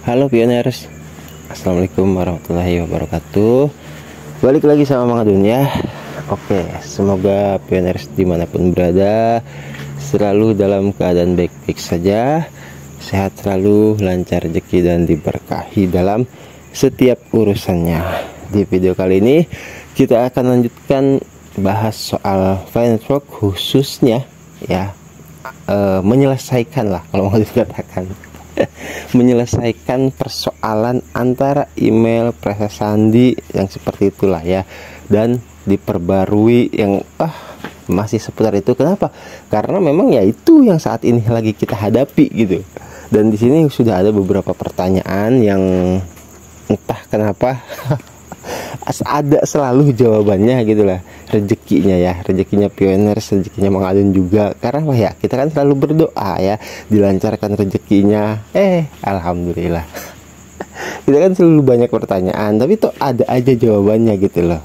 Halo pioners, assalamualaikum warahmatullahi wabarakatuh. Balik lagi sama Mang Adun ya. Oke, semoga pioners dimanapun berada selalu dalam keadaan baik-baik saja, sehat selalu, lancar rezeki dan diberkahi dalam setiap urusannya. Di video kali ini kita akan lanjutkan bahas soal finance work, khususnya ya menyelesaikan lah kalau mau dikatakan menyelesaikan persoalan antara email, proses sandi yang seperti itulah ya, dan diperbarui yang masih seputar itu. Kenapa? Karena memang ya itu yang saat ini lagi kita hadapi gitu. Dan di sini sudah ada beberapa pertanyaan yang entah kenapa ada selalu jawabannya gitulah. Rezekinya pioners, rezekinya Mang Adun juga. Karena apa ya, kita kan selalu berdoa ya dilancarkan rezekinya. Alhamdulillah. Kita kan selalu banyak pertanyaan, tapi tuh ada aja jawabannya gitu loh.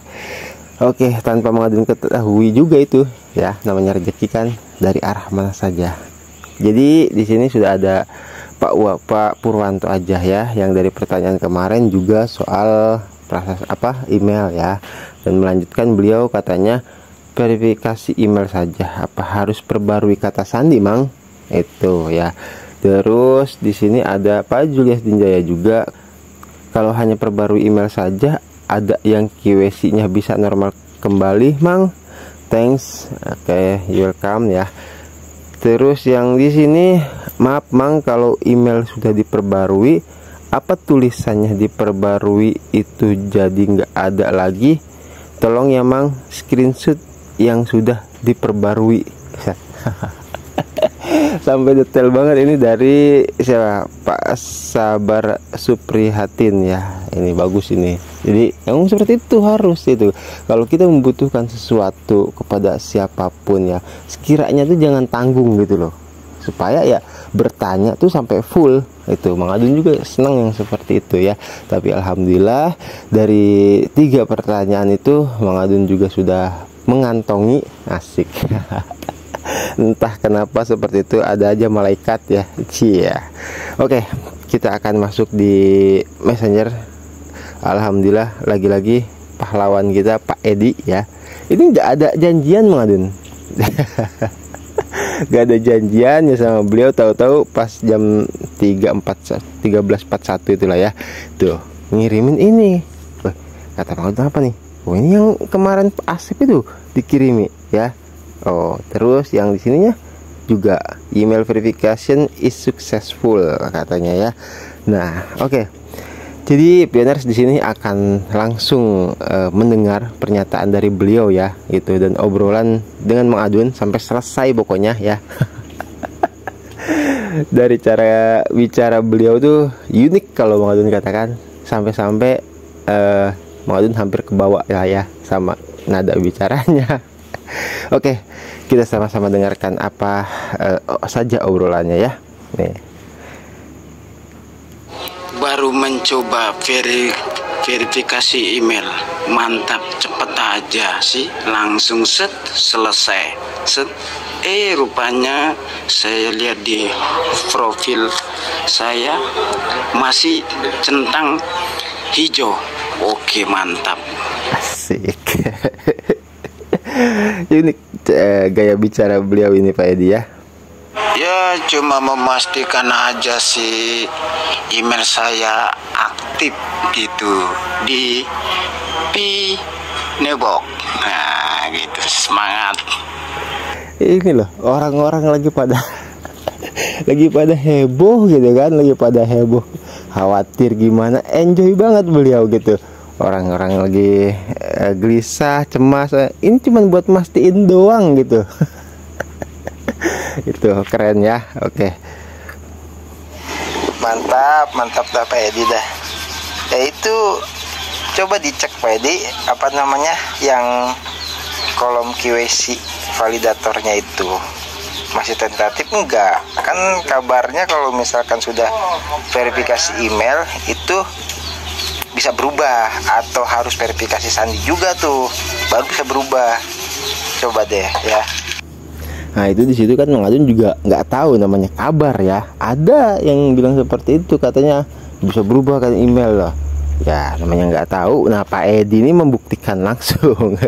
Oke, tanpa Mang Adun ketahui juga itu ya, namanya rezeki kan dari arah mana saja. Jadi di sini sudah ada Pak Purwanto aja ya, yang dari pertanyaan kemarin juga soal proses email ya, dan melanjutkan beliau katanya verifikasi email saja, apa harus perbarui kata sandi Mang, itu ya. Terus di sini ada Pak Julius Dinjaya juga, kalau hanya perbarui email saja ada yang KYC-nya bisa normal kembali Mang, thanks. Oke, welcome ya. Terus yang di sini, maaf Mang, kalau email sudah diperbarui, apa tulisannya diperbarui itu jadi nggak ada lagi? Tolong ya Mang, screenshot yang sudah diperbarui. Sampai detail banget ini dari siapa? Pak Sabar Suprihatin ya. Ini bagus ini. Jadi yang seperti itu harus itu. Kalau kita membutuhkan sesuatu kepada siapapun ya, sekiranya tuh jangan tanggung gitu loh, supaya ya bertanya tuh sampai full. Itu Mang Adun juga senang yang seperti itu ya. Tapi alhamdulillah dari 3 pertanyaan itu Mang Adun juga sudah mengantongi, asik. Entah kenapa seperti itu, ada aja malaikat ya. Cia. Oke, kita akan masuk di Messenger. Alhamdulillah lagi-lagi pahlawan kita Pak Edi ya. Ini nggak ada janjian Mang Adun. Gak ada janjian ya sama beliau, tahu-tahu pas jam 13.41 itulah ya, tuh ngirimin ini. Kata Mang Adun apa nih? Oh, ini yang kemarin Pak Asep itu dikirimi ya. Oh, terus yang di sininya juga email verification is successful katanya ya. Nah, oke. Jadi pioners di sini akan langsung mendengar pernyataan dari beliau ya, gitu, dan obrolan dengan Mang Adun sampai selesai pokoknya ya. Dari cara bicara beliau tuh unik kalau Mang Adun katakan, sampai-sampai Mang Adun hampir kebawa ya sama nada bicaranya. Oke, kita sama-sama dengarkan apa saja obrolannya ya. Nih. Baru mencoba verifikasi email, mantap, cepet aja sih, langsung selesai. Rupanya saya lihat di profil saya masih centang hijau. Oke, mantap, asik. Unik gaya bicara beliau ini Pak Edi ya. Ya, cuma memastikan aja sih email saya aktif gitu di Pinebok. Nah, gitu, semangat. Ini loh, orang-orang lagi pada heboh gitu kan, lagi pada heboh, khawatir gimana, enjoy banget beliau gitu. Orang-orang lagi gelisah, cemas, ini cuma buat mastiin doang gitu. Itu keren ya. Oke, mantap dah Pak Edi dah ya. Itu coba dicek Pak Edi, apa namanya, yang kolom KYC validatornya itu masih tentatif enggak? Kan kabarnya kalau misalkan sudah verifikasi email itu bisa berubah, atau harus verifikasi sandi juga tuh baru bisa berubah. Coba deh ya. Nah itu di situ kan Mang Adun juga nggak tahu namanya kabar ya. Ada yang bilang seperti itu, katanya bisa berubah kan email loh. Ya namanya nggak tahu. Nah Pak Edi ini membuktikan langsung.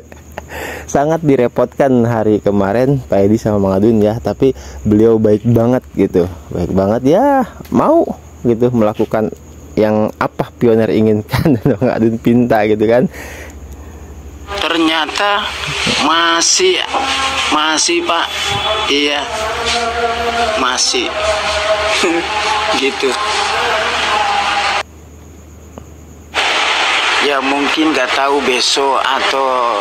Sangat direpotkan hari kemarin Pak Edi sama Mang Adun ya, tapi beliau baik banget gitu, baik banget ya, mau gitu melakukan yang apa pioner inginkan dan Mang Adun pinta gitu kan. Ternyata masih Pak, iya masih gitu. Ya mungkin nggak tahu besok atau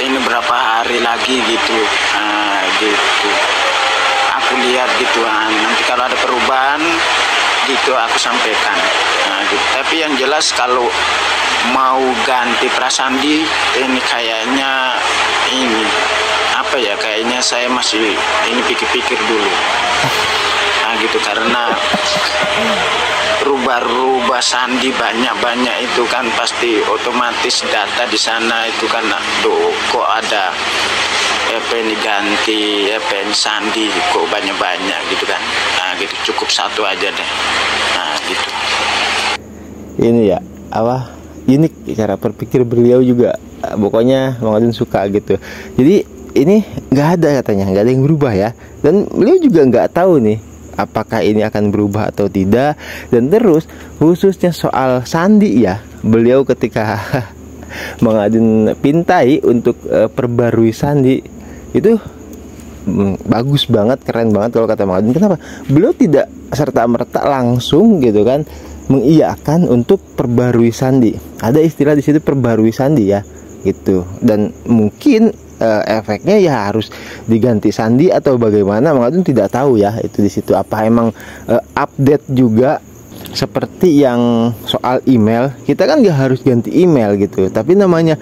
ini berapa hari lagi gitu. Nah, gitu. Aku lihat gitu. Nanti kalau ada perubahan gitu aku sampaikan. Nah, gitu. Tapi yang jelas kalau mau ganti prasandi ini kayaknya ini apa ya? Kayaknya saya masih ini pikir-pikir dulu. Nah, gitu karena rubah sandi banyak itu kan pasti otomatis data di sana itu kan kok ada ini ganti ini sandi kok banyak gitu kan. Nah gitu cukup satu aja deh. Nah gitu. Ini ya apa unik cara berpikir beliau juga, pokoknya Mang Adun suka gitu. Jadi ini nggak ada katanya, nggak ada yang berubah ya, dan beliau juga nggak tahu nih apakah ini akan berubah atau tidak. Dan terus khususnya soal sandi ya, beliau ketika Mang Adun pintai untuk perbarui sandi itu bagus banget, keren banget kalau kata Mang Adun. Kenapa? Beliau tidak serta-merta langsung gitu kan mengiyakan untuk perbarui sandi. Ada istilah di situ perbarui sandi ya gitu, dan mungkin efeknya ya harus diganti sandi atau bagaimana, Mang Adun tidak tahu ya itu di situ. Apa emang update juga seperti yang soal email, kita kan nggak harus ganti email gitu, tapi namanya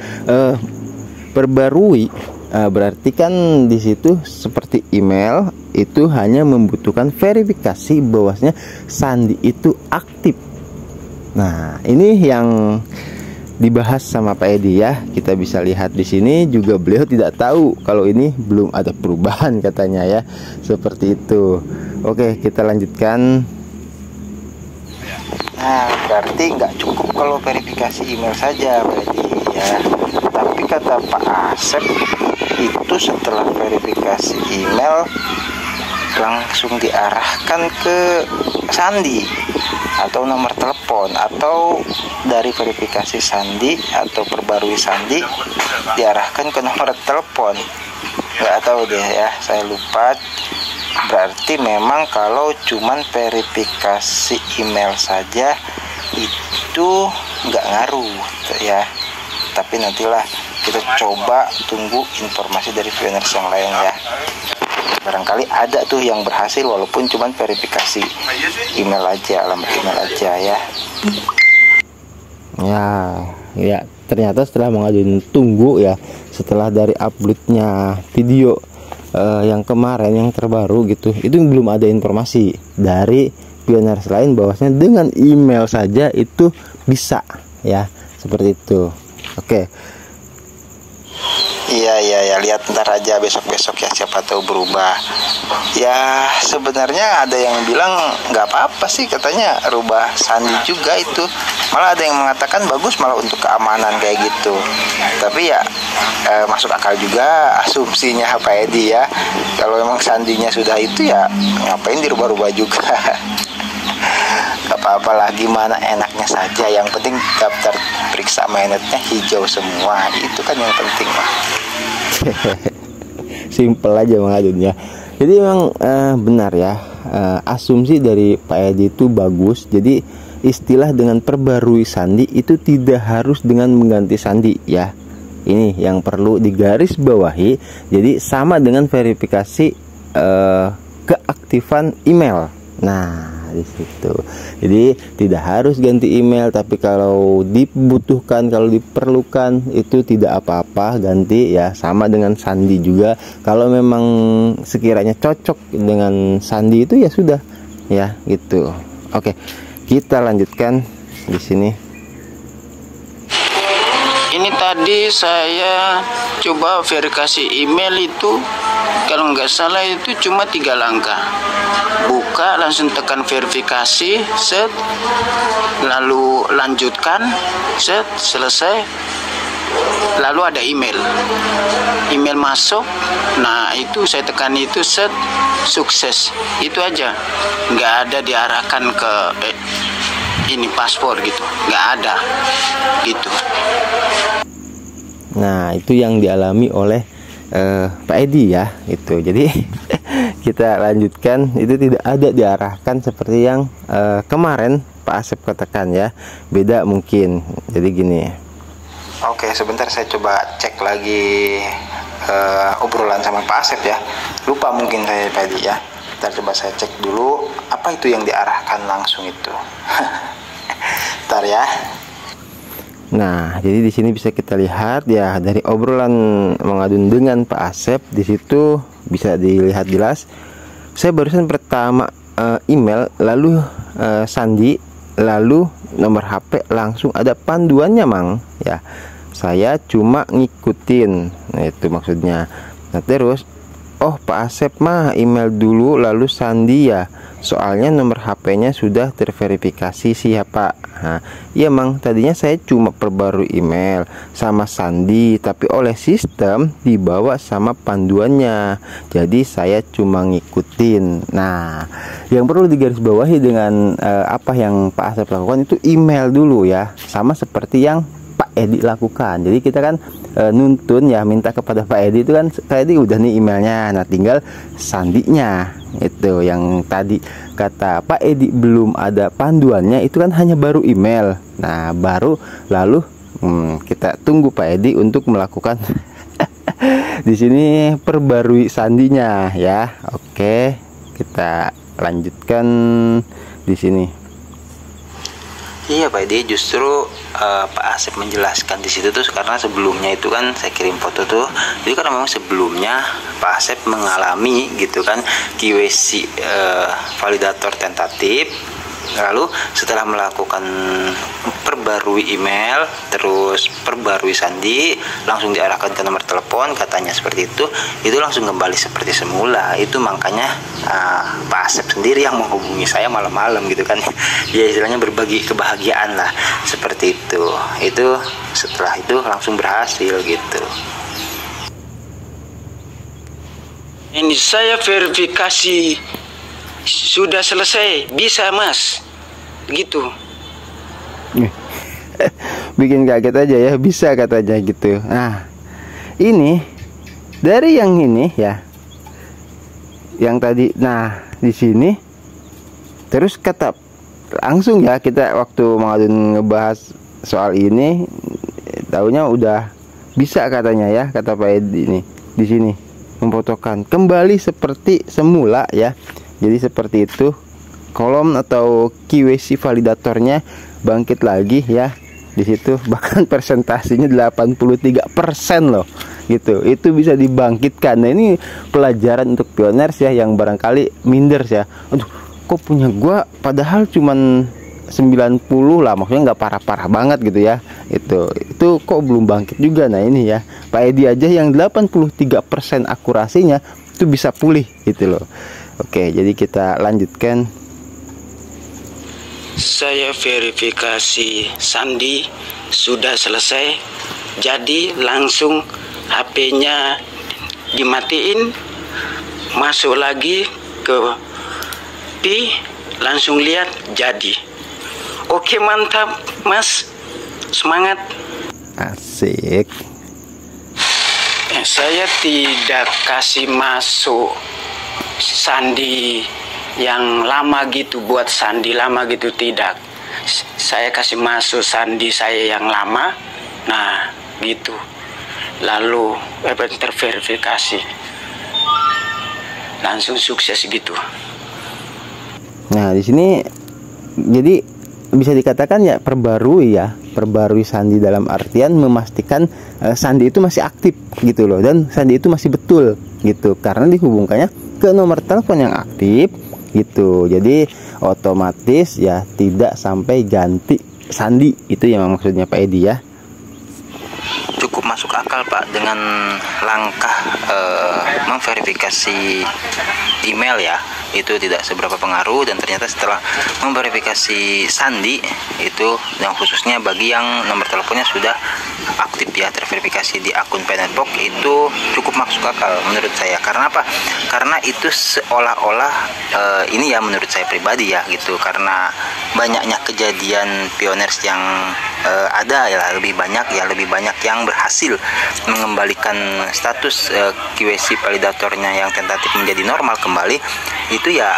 perbarui berarti kan di situ seperti email itu hanya membutuhkan verifikasi bahwasanya sandi itu aktif. Nah ini yang dibahas sama Pak Edi ya. Kita bisa lihat di sini juga beliau tidak tahu kalau ini belum ada perubahan katanya ya. Seperti itu. Oke, kita lanjutkan. Nah, berarti nggak cukup kalau verifikasi email saja Pak Edi ya. Tapi kata Pak Asep itu setelah verifikasi email langsung diarahkan ke sandi atau nomor telepon, atau dari verifikasi sandi atau perbarui sandi diarahkan ke nomor telepon. Nggak tahu deh ya, saya lupa. Berarti memang kalau cuman verifikasi email saja itu nggak ngaruh ya. Tapi nantilah kita coba tunggu informasi dari pioners yang lain ya. Barangkali ada tuh yang berhasil walaupun cuman verifikasi email aja, alamat email aja ya. Ya ternyata setelah Mang Adun tunggu ya, setelah dari uploadnya video yang kemarin yang terbaru gitu, itu belum ada informasi dari pioners lain bahwasanya dengan email saja itu bisa ya, seperti itu. Oke. Iya, lihat ntar aja besok-besok ya, siapa tahu berubah. Ya sebenarnya ada yang bilang nggak apa-apa sih, katanya rubah sandi juga itu. Malah ada yang mengatakan bagus malah untuk keamanan kayak gitu. Tapi ya masuk akal juga asumsinya Pak Edi ya. Kalau memang sandinya sudah itu ya ngapain dirubah-rubah juga. Gak apa-apa lah, gimana enaknya saja. Yang penting daftar periksa mainetnya hijau semua, itu kan yang penting mah. Simple aja Mang Adun ya. Jadi memang benar ya, asumsi dari Pak Edi itu bagus. Jadi istilah dengan perbarui sandi itu tidak harus dengan mengganti sandi ya. Ini yang perlu digarisbawahi. Jadi sama dengan verifikasi keaktifan email. Nah di situ. Jadi tidak harus ganti email, tapi kalau dibutuhkan, kalau diperlukan itu tidak apa-apa ganti ya. Sama dengan sandi juga. Kalau memang sekiranya cocok dengan sandi itu ya sudah ya gitu. Oke, kita lanjutkan di sini. Ini tadi saya coba verifikasi email itu Kalau nggak salah itu cuma 3 langkah. Buka, langsung tekan verifikasi, set, lalu lanjutkan, set, selesai. Lalu ada email masuk. Nah itu saya tekan itu, set, sukses. Itu aja, nggak ada diarahkan ke ini paspor gitu, nggak ada gitu. Nah itu yang dialami oleh Pak Edi ya, itu. Jadi kita lanjutkan, itu tidak ada diarahkan seperti yang kemarin Pak Asep katakan ya, beda mungkin. Jadi gini. Oke, sebentar saya coba cek lagi obrolan sama Pak Asep ya. Lupa mungkin saya Pak Edi ya. Ntar coba saya cek dulu apa itu yang diarahkan langsung itu. Ntar ya. Nah, jadi di sini bisa kita lihat ya, dari obrolan Mengadun dengan Pak Asep, di situ bisa dilihat jelas. Saya barusan pertama email, lalu sandi, lalu nomor HP, langsung ada panduannya, Mang. Ya, saya cuma ngikutin. Nah, itu maksudnya. Nah, terus oh, Pak Asep mah email dulu lalu sandi ya. Soalnya nomor HP-nya sudah terverifikasi siapa. Nah, iya Mang, tadinya saya cuma perbarui email sama sandi, tapi oleh sistem dibawa sama panduannya. Jadi saya cuma ngikutin. Nah, yang perlu digarisbawahi dengan apa yang Pak Asep lakukan itu email dulu ya, sama seperti yang Pak Edi lakukan. Jadi kita kan nuntun ya, minta kepada Pak Edi itu kan, Pak Edi udah nih emailnya, nah tinggal sandinya. Itu yang tadi kata Pak Edi belum ada panduannya, itu kan hanya baru email. Nah baru lalu kita tunggu Pak Edi untuk melakukan di sini perbarui sandinya ya. Oke, kita lanjutkan di sini. Iya Pak Edi, justru Pak Asep menjelaskan di situ tuh karena sebelumnya itu kan saya kirim foto tuh. Jadi karena memang sebelumnya Pak Asep mengalami gitu kan KYC validator tentatif. Lalu setelah melakukan perbarui email, terus perbarui sandi, langsung diarahkan ke nomor telepon, katanya seperti itu langsung kembali seperti semula. Itu makanya Pak Asep sendiri yang menghubungi saya malam-malam gitu kan. Ya istilahnya berbagi kebahagiaan lah, seperti itu. Itu setelah itu langsung berhasil gitu. Ini saya verifikasi sudah selesai, bisa Mas, gitu. Bikin kaget aja ya, bisa katanya gitu. Nah ini dari yang ini ya, yang tadi. Nah di sini terus kata langsung ya, kita waktu Mengadun ngebahas soal ini, taunya udah bisa katanya ya, kata Pak Edi ini di sini memfotokan kembali seperti semula ya. Jadi seperti itu, kolom atau KYC validatornya bangkit lagi ya. Di situ bahkan persentasinya 83% loh gitu. Itu bisa dibangkitkan. Nah ini pelajaran untuk pioners ya, yang barangkali minder ya. Aduh, kok punya gua padahal cuman 90 lah, maksudnya nggak parah-parah banget gitu ya. Itu kok belum bangkit juga. Nah ini ya, Pak Edi aja yang 83% akurasinya itu bisa pulih gitu loh. Oke, jadi kita lanjutkan. Saya verifikasi sandi sudah selesai, jadi langsung HP-nya dimatiin, masuk lagi ke Pi, langsung lihat jadi. Oke, mantap Mas, semangat. Asik. Saya tidak kasih masuk sandi yang lama gitu, buat sandi lama gitu, tidak. Saya kasih masuk sandi saya yang lama, nah gitu. Lalu terverifikasi, langsung sukses gitu. Nah di sini jadi bisa dikatakan ya perbarui sandi, dalam artian memastikan sandi itu masih aktif gitu loh, dan sandi itu masih betul gitu, karena dihubungkannya ke nomor telepon yang aktif gitu. Jadi otomatis ya tidak sampai ganti sandi. Itu yang maksudnya Pak Edi ya. Cukup cukup masuk akal Pak dengan langkah memverifikasi email ya, itu tidak seberapa pengaruh. Dan ternyata setelah memverifikasi sandi itu, yang khususnya bagi yang nomor teleponnya sudah aktif ya, terverifikasi di akun PNRPOK, itu cukup masuk akal menurut saya. Karena apa? Karena itu seolah-olah ini ya menurut saya pribadi ya gitu, karena banyaknya kejadian pioners yang ada ya, lebih banyak yang berhasil mengembalikan status QWC validatornya yang tentatif menjadi normal kembali, itu ya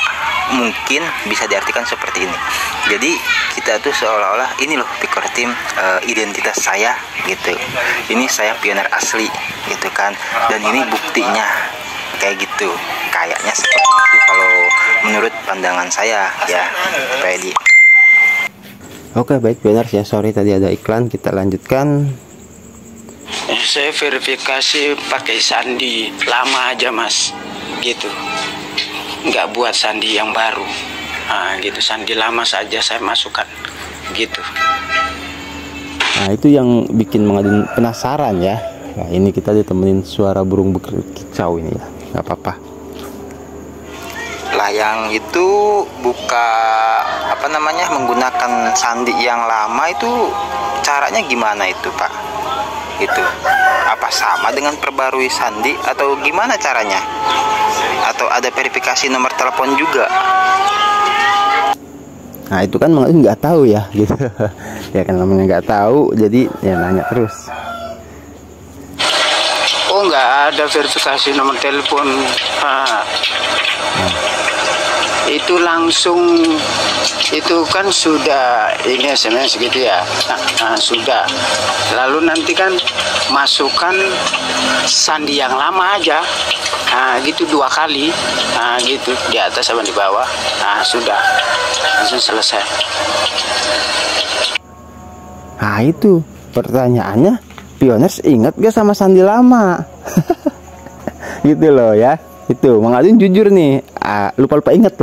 mungkin bisa diartikan seperti ini. Jadi kita tuh seolah-olah ini loh Picor Team, identitas saya gitu, ini saya pioner asli gitu kan, dan ini buktinya kayak gitu, kayaknya seperti itu kalau menurut pandangan saya ya Pak Edi. Oke, baik pioners ya, sorry tadi ada iklan, kita lanjutkan. Saya verifikasi pakai sandi lama aja Mas, gitu, nggak buat sandi yang baru. Nah, gitu, sandi lama saja saya masukkan gitu. Nah, itu yang bikin Mangadun penasaran ya. Nah, ini kita ditemenin suara burung berkicau ini ya, nggak apa-apa. Lah yang itu buka apa namanya, menggunakan sandi yang lama itu caranya gimana itu Pak? Itu apa sama dengan perbarui sandi atau gimana caranya? Atau ada verifikasi nomor telepon juga? Nah, itu kan Mangadun nggak tahu ya gitu. Ya kan namanya nggak tahu, jadi ya nanya terus. Oh, nggak ada verifikasi nomor telepon. Itu langsung, itu kan sudah ini SMS gitu ya. Sudah. Lalu nanti kan masukkan sandi yang lama aja. Gitu 2 kali. Gitu di atas sama di bawah. Sudah. Langsung selesai. Nah, itu pertanyaannya, pioners ingat gak sama sandi lama? Gitu loh ya. Itu Mangadun jujur nih, lupa inget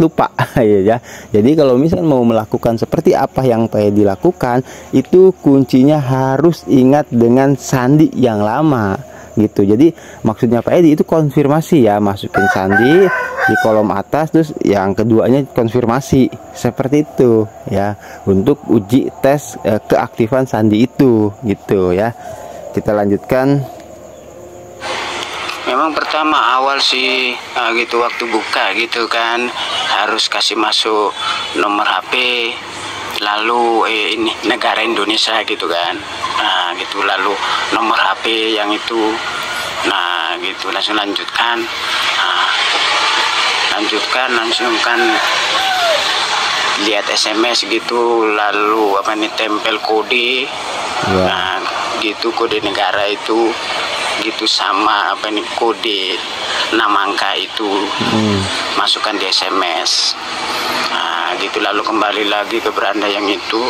lupa ya. Jadi kalau misalnya mau melakukan seperti apa yang Pak Edi lakukan, itu kuncinya harus ingat dengan sandi yang lama gitu. Jadi maksudnya Pak Edi itu konfirmasi ya, masukin sandi di kolom atas, terus yang keduanya konfirmasi, seperti itu ya, untuk uji tes keaktifan sandi itu gitu ya. Kita lanjutkan. Memang pertama awal sih gitu, waktu buka gitu kan harus kasih masuk nomor HP, lalu ini negara Indonesia gitu kan. Gitu, lalu nomor HP yang itu. Nah gitu, langsung lanjutkan. Langsung kan lihat SMS gitu, lalu apa nih, tempel kode. Nah gitu, kode negara itu gitu, sama apa nih, kode 6 angka itu masukkan di SMS. Gitu, lalu kembali lagi ke beranda yang itu,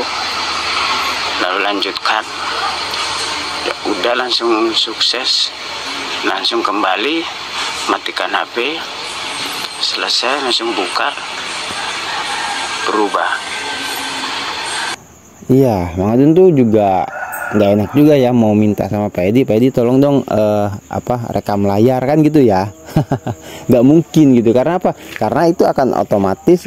lalu lanjutkan. Ya udah, langsung sukses, langsung kembali, matikan HP, selesai, langsung buka, berubah. Iya, Mangadun tuh juga nggak enak juga ya mau minta sama Pak Edi tolong dong rekam layar kan gitu ya. Nggak mungkin gitu, karena apa? Karena itu akan otomatis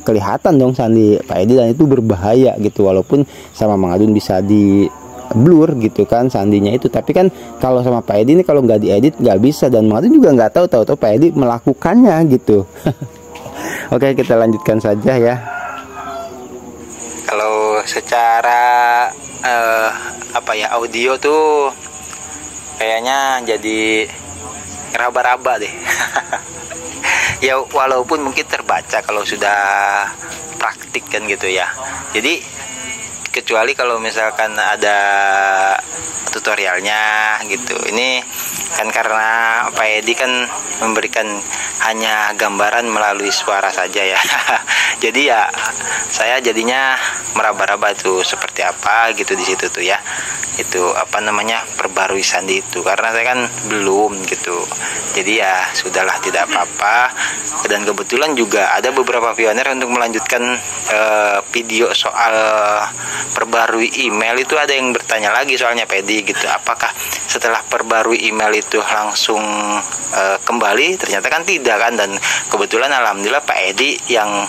kelihatan dong sandi Pak Edi, dan itu berbahaya gitu. Walaupun sama Mangadun bisa di blur gitu kan sandinya itu, tapi kan kalau sama Pak Edi ini kalau nggak diedit nggak bisa, dan Mangadun juga nggak tahu Pak Edi melakukannya gitu. Oke, kita lanjutkan saja ya. Kalau secara audio tuh kayaknya jadi raba-raba deh. Ya walaupun mungkin terbaca kalau sudah praktik kan gitu ya. Jadi kecuali kalau misalkan ada tutorialnya gitu. Ini kan karena Pak Edi kan memberikan hanya gambaran melalui suara saja ya. Jadi ya saya jadinya meraba-raba tuh seperti apa gitu di situ tuh ya. Itu apa namanya, perbarui sandi itu, karena saya kan belum gitu. Jadi ya sudahlah, tidak apa-apa. Dan kebetulan juga ada beberapa pioner untuk melanjutkan video soal perbarui email itu. Ada yang bertanya lagi soalnya Pak Edi gitu, apakah setelah perbarui email itu langsung kembali? Ternyata kan tidak kan. Dan kebetulan alhamdulillah Pak Edi yang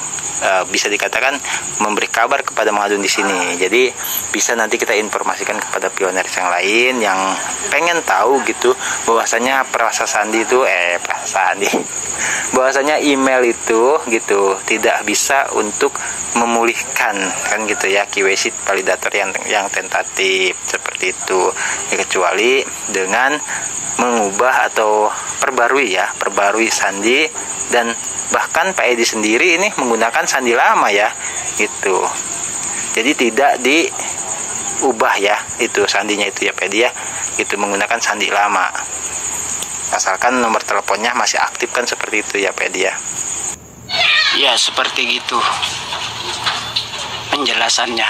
bisa dikatakan memberi kabar kepada Mang Adun di sini. Jadi bisa nanti kita informasikan kepada pioner yang lain yang pengen tahu gitu bahwasanya bahwasanya email itu gitu tidak bisa untuk memulihkan kan gitu ya KYC validator yang tentatif seperti itu ya, kecuali dengan mengubah atau perbarui sandi. Dan bahkan Pak Edi sendiri ini menggunakan sandi lama ya gitu. Jadi tidak diubah ya itu sandinya itu ya Pak Edi ya, itu menggunakan sandi lama, asalkan nomor teleponnya masih aktif kan, seperti itu ya Pak Edi ya. Ya seperti itu penjelasannya.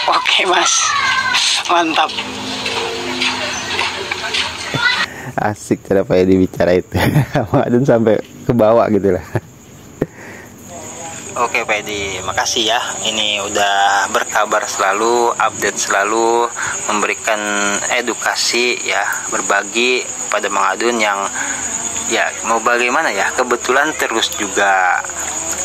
Oke Mas, mantap. Asik cara Pak Edi bicara itu. Mang Adun sampai ke bawah gitu lah. Oke Pak Edi, makasih ya. Ini udah berkabar selalu, update selalu, memberikan edukasi ya, berbagi pada Mang Adun yang ya mau bagaimana ya. Kebetulan terus juga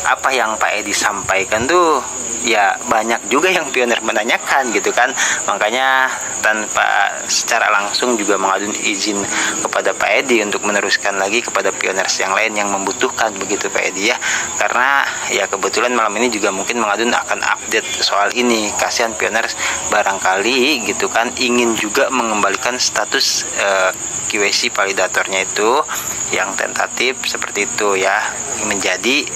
apa yang Pak Edi sampaikan tuh ya banyak juga yang pioner menanyakan gitu kan. Makanya tanpa secara langsung juga Mang Adun izin kepada Pak Edi untuk meneruskan lagi kepada pioners yang lain yang membutuhkan begitu Pak Edi ya. Karena ya kebetulan malam ini juga mungkin Mang Adun akan update soal ini. Kasihan pioners barangkali gitu kan ingin juga mengembalikan status KYC validatornya itu yang tentatif seperti itu ya, menjadi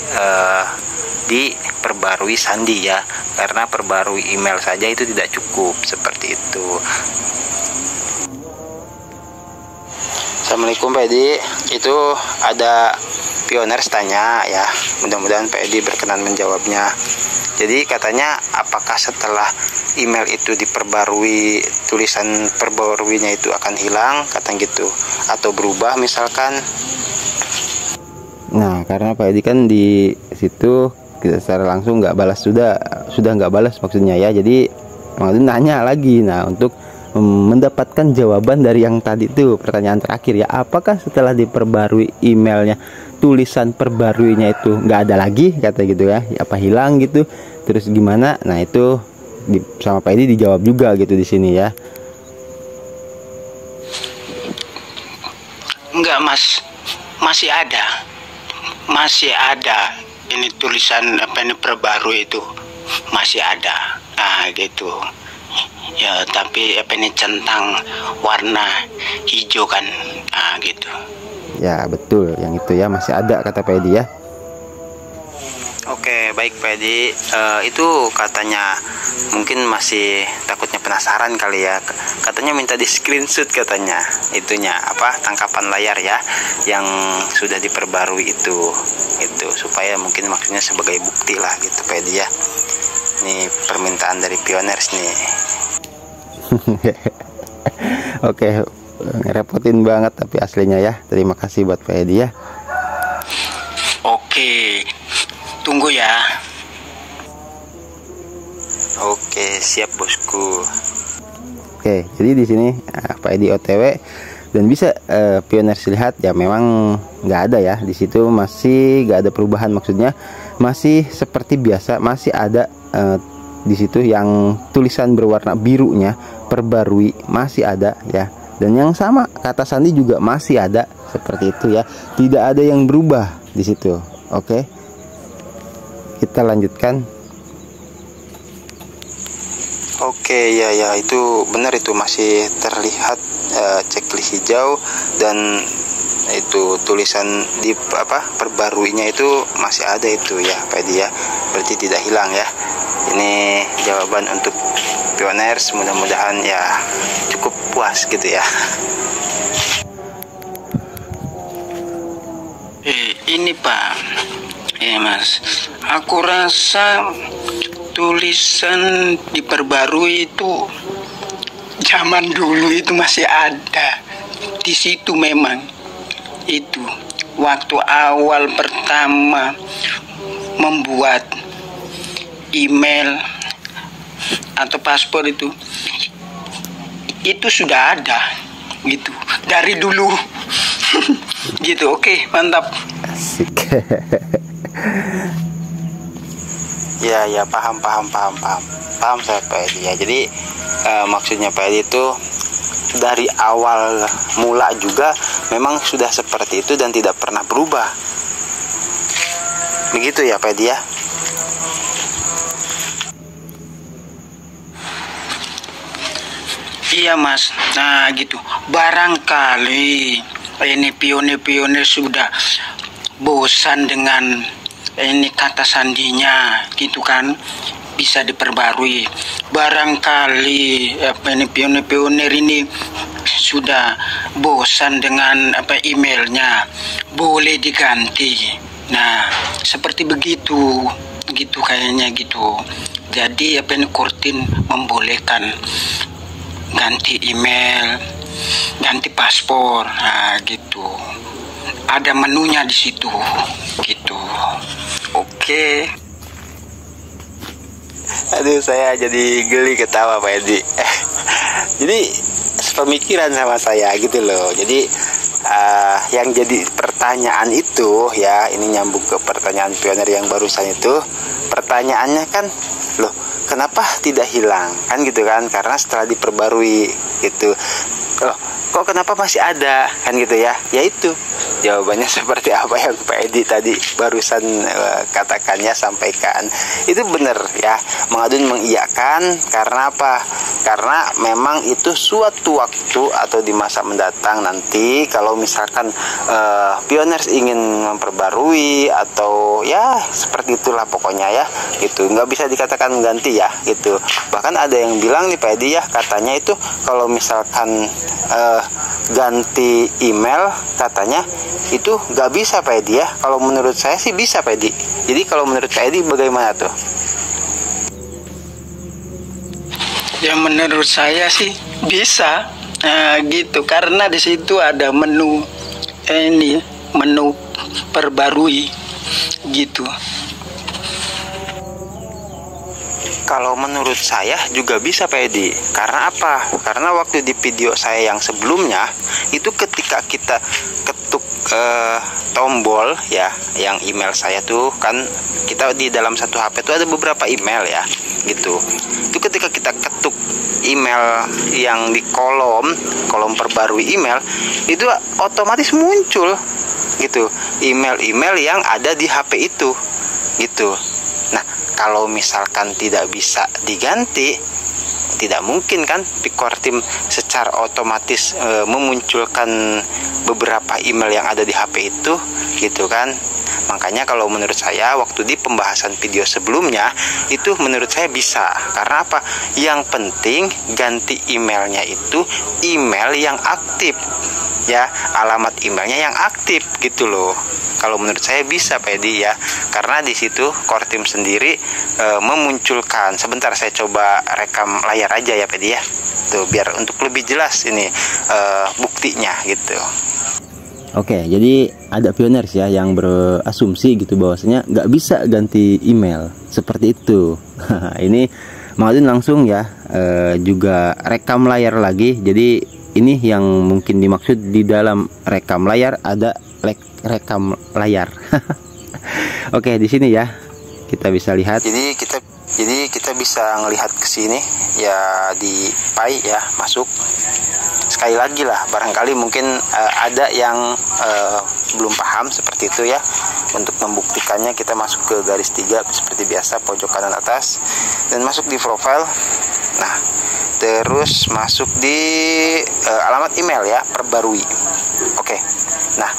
diperbarui sandi ya, karena perbarui email saja itu tidak cukup seperti itu. Assalamualaikum Pak Edi, itu ada pioners tanya ya, mudah-mudahan Pak Edi berkenan menjawabnya. Jadi katanya apakah setelah email itu diperbarui tulisan perbaruinya itu akan hilang, kata gitu, atau berubah misalkan. Nah, karena Pak Edi kan di situ kita secara langsung nggak balas, sudah nggak balas maksudnya ya. Jadi Mang Adun nanya lagi. Nah, untuk mendapatkan jawaban dari yang tadi itu pertanyaan terakhir ya, apakah setelah diperbarui emailnya tulisan perbaruinya itu nggak ada lagi, kata gitu ya, apa hilang gitu, terus gimana? Nah itu sama Pak Edi dijawab juga gitu di sini ya. Enggak Mas, masih ada ini tulisan apa ini perbarui itu masih ada. Nah gitu ya, tapi apa ini centang warna hijau kan, nah gitu. Ya betul, yang itu ya masih ada kata Pak Edi ya. Oke baik Pak Edi, itu katanya mungkin masih takutnya penasaran kali ya, katanya minta di screenshot katanya itunya apa, tangkapan layar ya yang sudah diperbarui itu supaya mungkin maksudnya sebagai bukti lah gitu Pak Edi ya. Ini permintaan dari pioners nih. Oke, ngerepotin banget tapi aslinya ya. Terima kasih buat Pak Edi ya. Oke, tunggu ya. Oke, siap bosku. Oke, jadi di sini Pak Edi OTW dan bisa pioners lihat ya, memang nggak ada ya di situ, masih nggak ada perubahan, maksudnya masih seperti biasa, masih ada di situ yang tulisan berwarna birunya perbarui masih ada ya, dan yang sama kata sandi juga masih ada seperti itu ya, tidak ada yang berubah di situ. Oke, kita lanjutkan. Oke, ya itu benar, itu masih terlihat checklist hijau dan itu tulisan di apa perbaruinya itu masih ada itu ya Pak Edi ya, berarti tidak hilang ya. Ini jawaban untuk pioners, mudah-mudahan ya cukup puas gitu ya. Ini Pak, ya Mas, Aku rasa tulisan diperbarui itu zaman dulu itu masih ada. Di situ memang itu waktu awal pertama membuat email atau paspor itu sudah ada gitu dari dulu. Gitu. Oke, mantap. Asik. Ya, paham saya Pak Edi ya. Jadi maksudnya Pak Edi itu dari awal mula juga memang sudah seperti itu dan tidak pernah berubah. Begitu ya Pak Edi ya. Iya Mas, nah gitu. Barangkali ini pionir-pionir sudah bosan dengan ini kata sandinya, gitu kan, bisa diperbarui. Barangkali ini pionir-pionir ini sudah bosan dengan emailnya, boleh diganti. Nah, seperti begitu, gitu kayaknya gitu. Jadi ini Kurtin membolehkan ganti email, ganti paspor, nah gitu. Ada menunya di situ, gitu. Oke. Aduh, saya jadi geli ketawa Pak Edi. Jadi pemikiran sama saya gitu loh. Jadi yang jadi pertanyaan itu ya, ini nyambung ke pertanyaan pionir yang barusan itu. Pertanyaannya kan, loh, kenapa tidak hilang kan gitu kan? Karena setelah diperbarui gitu. Loh, kok kenapa masih ada kan gitu ya? Yaitu jawabannya seperti apa yang Pak Edi tadi barusan katakannya, sampaikan. Itu benar ya. Mengadun mengiyakan karena apa? Karena memang itu suatu waktu atau di masa mendatang nanti kalau misalkan pioners ingin memperbarui atau ya seperti itulah pokoknya ya, gitu. Nggak bisa dikatakan mengganti ya, gitu. Bahkan ada yang bilang nih Pak Edi ya, katanya itu kalau misalkan ganti email katanya itu nggak bisa Pak Edi ya. Kalau menurut saya sih bisa Pak Edi. Jadi kalau menurut Pak Edi bagaimana tuh? Ya menurut saya sih bisa, gitu. Karena di situ ada menu menu perbarui, gitu. Kalau menurut saya juga bisa Pak Edi. Karena apa? Karena waktu di video saya yang sebelumnya itu ketika kita ketuk tombol ya, yang email saya tuh kan, kita di dalam satu HP itu ada beberapa email ya, gitu. Itu ketika kita ketuk email yang di kolom perbarui email, itu otomatis muncul gitu email-email yang ada di HP itu, gitu. Nah, kalau misalkan tidak bisa diganti, tidak mungkin kan Pikortim secara otomatis memunculkan beberapa email yang ada di HP itu, gitu kan. Makanya kalau menurut saya waktu di pembahasan video sebelumnya itu menurut saya bisa. Karena apa? Yang penting ganti emailnya itu email yang aktif ya, alamat emailnya yang aktif gitu loh. Kalau menurut saya bisa Pak Edi ya, karena di situ Kortim sendiri memunculkan. Sebentar saya coba rekam layar aja ya Pak Edi ya, tuh biar untuk lebih jelas ini buktinya gitu. Oke, jadi ada pioners ya yang berasumsi gitu bahwasanya nggak bisa ganti email seperti itu. Ini Mang Adun langsung ya juga rekam layar lagi. Jadi ini yang mungkin dimaksud di dalam rekam layar, ada rekam layar. Oke, di sini ya kita bisa lihat. Jadi kita bisa ngelihat ke sini ya, di Pi ya, masuk. Sekali lagi lah, barangkali mungkin ada yang belum paham seperti itu ya. Untuk membuktikannya kita masuk ke garis 3 seperti biasa, pojok kanan atas, dan masuk di profile. Nah, terus masuk di alamat email ya, perbarui. Oke. Nah,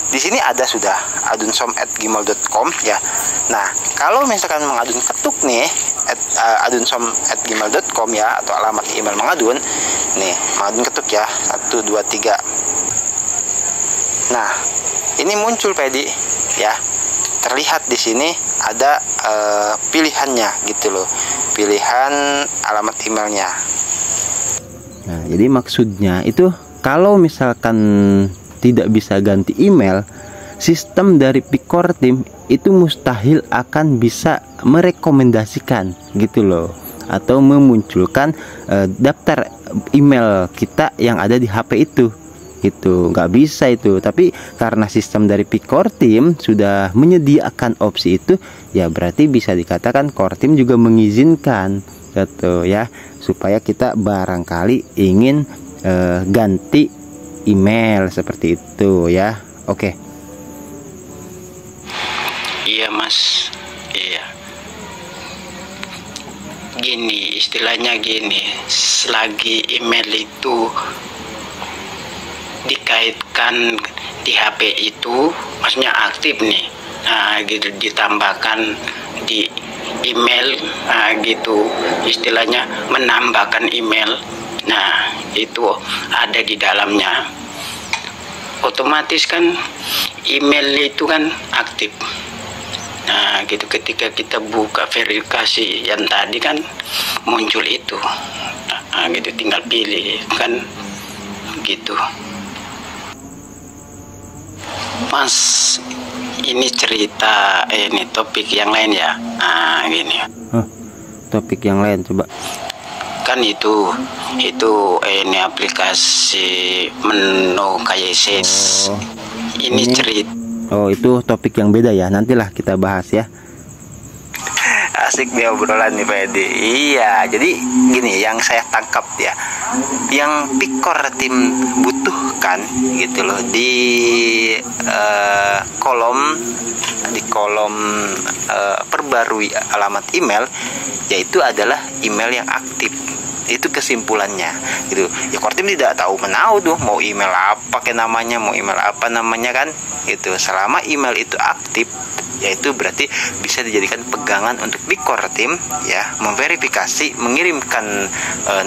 di sini ada sudah adunsom@gmail.com ya. Nah, kalau misalkan Mang Adun ketuk nih adunsom@gmail.com ya, atau alamat email Mang Adun. Nih, Mang Adun ketuk ya, 1 2 3. Nah, ini muncul Pak Edi ya. Terlihat di sini ada pilihannya gitu loh, pilihan alamat emailnya. Nah, jadi maksudnya itu kalau misalkan tidak bisa ganti email, sistem dari Picor Team itu mustahil akan bisa merekomendasikan gitu loh, atau memunculkan daftar email kita yang ada di HP itu. Itu nggak bisa itu. Tapi karena sistem dari Picor Team sudah menyediakan opsi itu, ya berarti bisa dikatakan Core Team juga mengizinkan gitu ya, supaya kita barangkali ingin ganti email seperti itu ya. Oke. Iya Mas, iya. Gini, istilahnya gini, selagi email itu dikaitkan di HP itu, maksudnya aktif nih, nah gitu, ditambahkan di email, nah gitu, istilahnya menambahkan email, nah itu ada di dalamnya, otomatis kan email itu kan aktif. Nah gitu, ketika kita buka verifikasi yang tadi kan muncul itu, nah gitu, tinggal pilih kan gitu. Mas, ini cerita ini topik yang lain ya. Nah gini, Topik yang lain coba. kan itu ini aplikasi menu KYC. Ini cerita. Oh, itu topik yang beda ya, nantilah kita bahas ya. Asik nih obrolan nih Pak Edi. Iya, jadi gini yang saya tangkap ya, yang Picor Team butuhkan gitu loh di kolom perbarui alamat email, yaitu adalah email yang aktif. Itu kesimpulannya gitu ya. Core Team tidak tahu menau tuh mau email apa ke namanya, mau email apa namanya kan gitu. Selama email itu aktif, yaitu berarti bisa dijadikan pegangan untuk Picor Team ya, memverifikasi, mengirimkan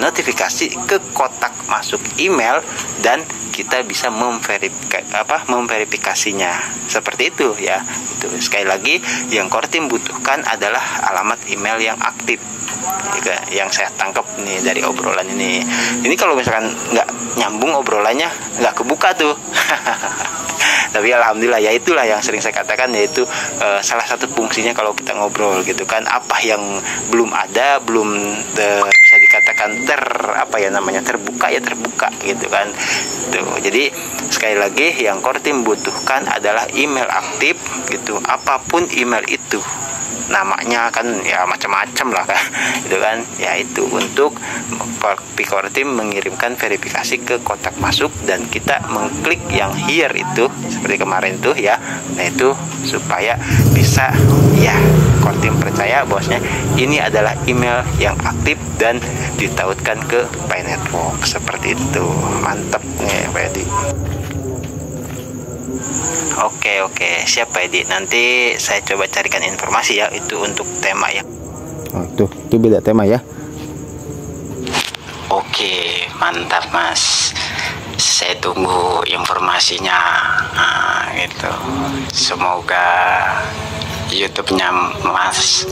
notifikasi ke kotak masuk email, dan kita bisa memverifikasinya seperti itu ya. Itu sekali lagi yang Core Team butuhkan adalah alamat email yang aktif. Yang saya tangkap nih dari obrolan ini. Ini kalau misalkan nggak nyambung obrolannya, nggak kebuka tuh. Tapi alhamdulillah ya, itulah yang sering saya katakan, yaitu salah satu fungsinya kalau kita ngobrol gitu kan, apa yang belum ada, belum bisa dikatakan terbuka ya terbuka gitu kan. Tuh, jadi sekali lagi yang Core Team butuhkan adalah email aktif gitu, apapun email itu. Namanya kan ya macam-macam lah kan, itu kan ya, itu untuk Picor Team mengirimkan verifikasi ke kotak masuk, dan kita mengklik yang here itu seperti kemarin tuh ya. Nah itu supaya bisa ya Core Team percaya bahwasanya ini adalah email yang aktif dan ditautkan ke Pi Network seperti itu. Mantap nih Pak Edi. Oke, siap Pak Edi. Nanti saya coba carikan informasi ya, itu untuk tema ya. Oh, itu beda tema ya. Oke, mantap Mas. Saya tunggu informasinya. Nah, gitu. Semoga YouTube-nya Mas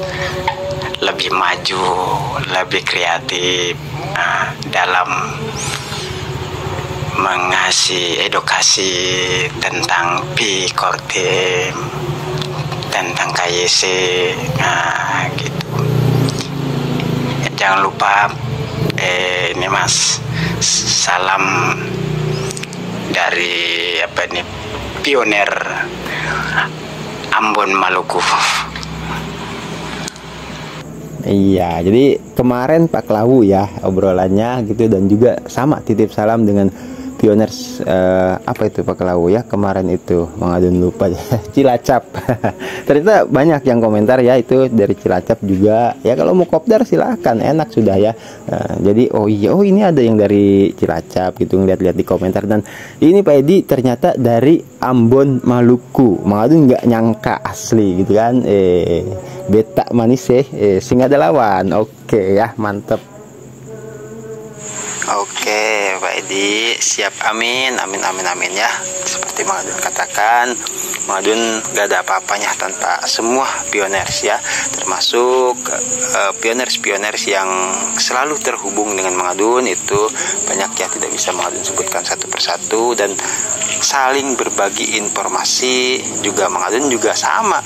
lebih maju, lebih kreatif dalam mengasih edukasi tentang Picor Team, tentang KYC, nah gitu. Jangan lupa ini Mas, salam dari pioner Ambon Maluku. Iya, jadi kemarin Pak Klawu ya obrolannya gitu, dan juga sama titip salam dengan pioners apa itu Pak Klawu ya kemarin itu, mengadun lupa ya, Cilacap. Ternyata banyak yang komentar ya, itu dari Cilacap juga ya. Kalau mau kopdar silahkan, enak sudah ya. Jadi oh ini ada yang dari Cilacap gitu, ngeliat-liat di komentar. Dan ini Pak Edi ternyata dari Ambon Maluku. Mengadun nggak nyangka asli gitu kan. Beta manis sing ada lawan. Oke ya, mantep. Oke. Oke, Pak Edi, siap. Amin, amin, amin, amin ya. Seperti Mang Adun katakan, Mang Adun gak ada apa-apanya tanpa semua pioners ya, termasuk pioners-pioners yang selalu terhubung dengan Mang Adun. Itu banyak ya, tidak bisa Mang Adun sebutkan satu persatu, dan saling berbagi informasi juga. Mang Adun juga sama.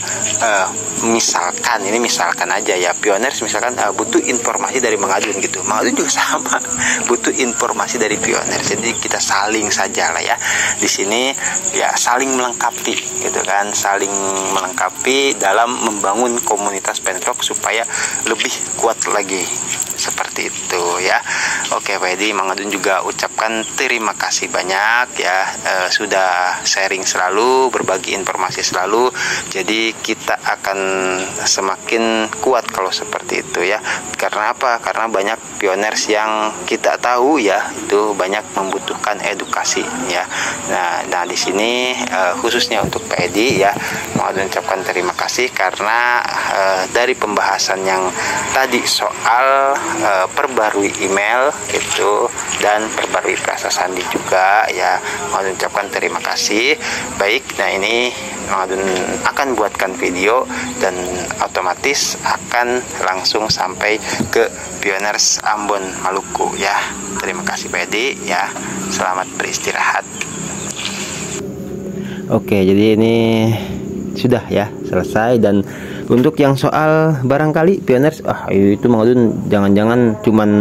Misalkan aja ya, pioners misalkan butuh informasi dari Mang Adun gitu, Mang Adun juga sama butuh informasi dari pioners. Jadi kita saling saja lah ya di sini ya, saling melengkapi gitu kan, saling melengkapi dalam membangun komunitas Penrock supaya lebih kuat lagi, seperti itu ya. Oke Pak Edi, Mang Adun juga ucapkan terima kasih banyak ya, sudah sharing selalu, berbagi informasi selalu. Jadi kita akan semakin kuat kalau seperti itu ya. Karena apa? Karena banyak pioners yang kita tahu ya, itu banyak membutuhkan edukasi ya. Nah di sini khususnya untuk Pak Edi ya, Mang Adun ucapkan terima kasih karena dari pembahasan yang tadi soal perbarui email itu dan perbarui frasa sandi juga ya, Mang Adun ucapkan terima kasih. Baik, nah ini Mang Adun akan buatkan video dan otomatis akan langsung sampai ke pioners Ambon Maluku ya. Terima kasih Pak Edi ya, selamat beristirahat. Oke, jadi ini sudah ya selesai. Dan untuk yang soal barangkali pioners, itu Mang Adun jangan-jangan cuman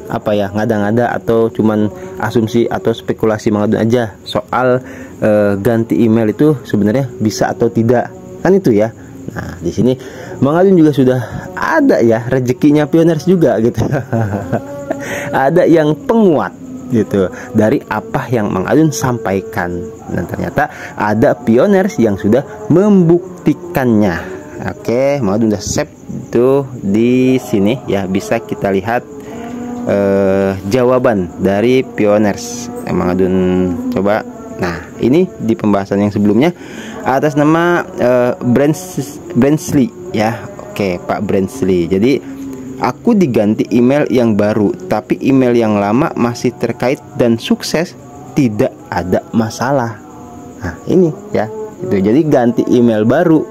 apa ya, ngada-ngada atau cuman asumsi atau spekulasi Mang Adun aja soal ganti email itu sebenarnya bisa atau tidak, kan itu ya. Nah di sini Mang Adun juga sudah ada ya rezekinya pioners juga gitu. Ada yang penguat gitu dari apa yang Mang Adun sampaikan, dan ternyata ada pioners yang sudah membuktikannya. Oke, Mang Adun udah save itu di sini ya, bisa kita lihat jawaban dari pioners yang Mang Adun coba. Nah ini di pembahasan yang sebelumnya atas nama Bransley ya. Oke Pak Bransley, jadi aku diganti email yang baru, tapi email yang lama masih terkait dan sukses, tidak ada masalah. Nah ini ya, itu jadi ganti email baru,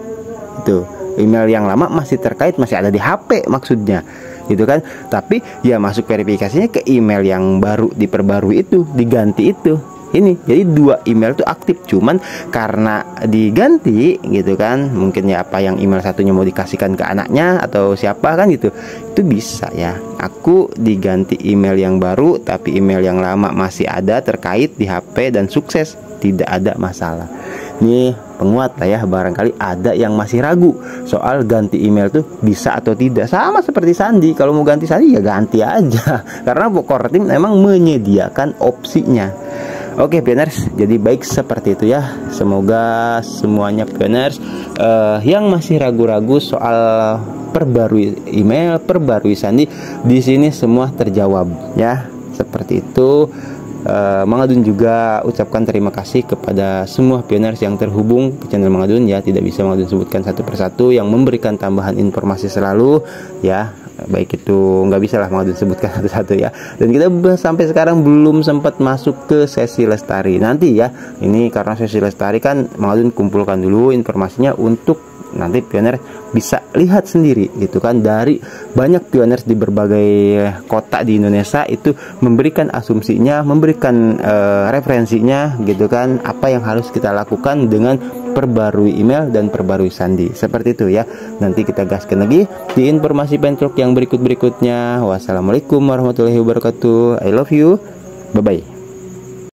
itu email yang lama masih terkait, masih ada di HP maksudnya gitu kan, tapi ya masuk verifikasinya ke email yang baru, diperbarui itu, diganti itu. Ini jadi dua email tuh aktif, cuman karena diganti gitu kan, mungkin ya apa yang email satunya mau dikasihkan ke anaknya atau siapa kan gitu, itu bisa ya. Aku diganti email yang baru tapi email yang lama masih ada terkait di HP dan sukses, tidak ada masalah. Ini penguat lah ya, barangkali ada yang masih ragu soal ganti email tuh bisa atau tidak. Sama seperti sandi, kalau mau ganti sandi ya ganti aja karena Core Team memang menyediakan opsinya. Oke pioners, jadi baik seperti itu ya. Semoga semuanya pioners yang masih ragu-ragu soal perbarui email, perbarui sandi, di sini semua terjawab ya. Seperti itu. Mang Adun juga ucapkan terima kasih kepada semua pioners yang terhubung ke channel Mang Adun ya. Tidak bisa Mang Adun sebutkan satu persatu, yang memberikan tambahan informasi selalu ya. Baik itu nggak bisa lah Mang Adun sebutkan satu-satu ya. Dan kita sampai sekarang belum sempat masuk ke sesi lestari nanti ya. Ini karena sesi lestari kan Mang Adun kumpulkan dulu informasinya untuk nanti pioner bisa lihat sendiri gitu kan. Dari banyak pioners di berbagai kota di Indonesia itu memberikan asumsinya, memberikan referensinya gitu kan, apa yang harus kita lakukan dengan perbarui email dan perbarui sandi, seperti itu ya. Nanti kita gaskan lagi di informasi Penrock yang berikut-berikutnya. Wassalamualaikum warahmatullahi wabarakatuh. I love you, bye bye.